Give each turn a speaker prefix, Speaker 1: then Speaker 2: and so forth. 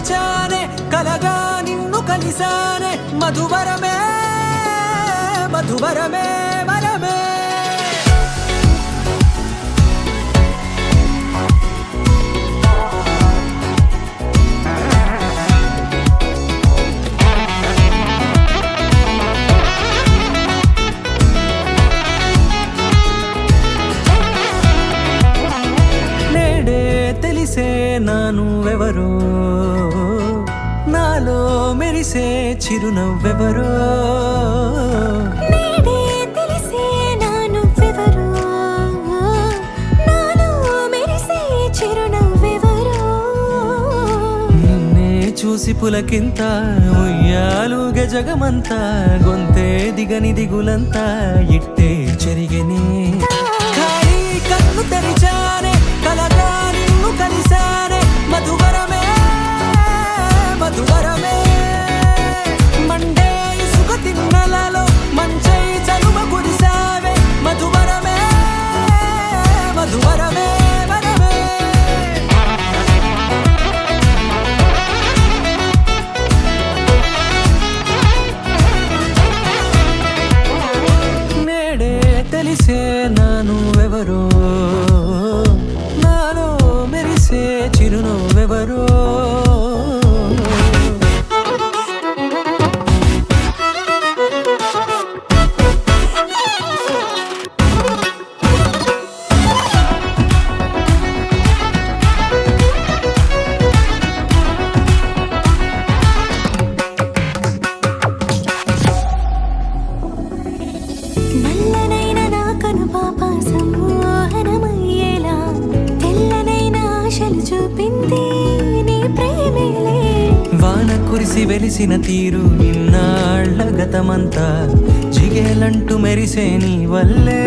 Speaker 1: తెరిచానే కలగా నిన్ను కలిసానే మధువరమే మధువరమే వరమే నానువెవరో నాలో మెరిసే చిరునవ్వెవరో
Speaker 2: నేడే తెలిసే నానువెవరో నాలో మెరిసే చిరునవ్వెవరో
Speaker 1: నిన్నే చూసి పులకింత ఉయ్యాలుగ జగమంతా గొంతే దిగని దిగులంతా ఇట్టే చెరిగనే ఖాళీ కన్ను తెరిచానే కలగా నిన్ను కలిసానే మధువరమే మధువరమే మండే ఇసుక తిన్నలలో మంచై చలుమ కురిసావే మధువరమే మధువరమే వరమే నేడే తెలిసే నానువెవరో నాలో మెరిసే చిరునవ్వెవరో
Speaker 2: నల్లనైన నా కనుపాప సమ్మోహనమయ్యేలా తెల్లనైన ఆశలు చూపింది నీ ప్రేమేలే
Speaker 1: వాన కురిసి వెలిసిన తీరు ఇన్నాళ్ల గతమంతా జిగేలంటూ మెరిసే నీ వల్లే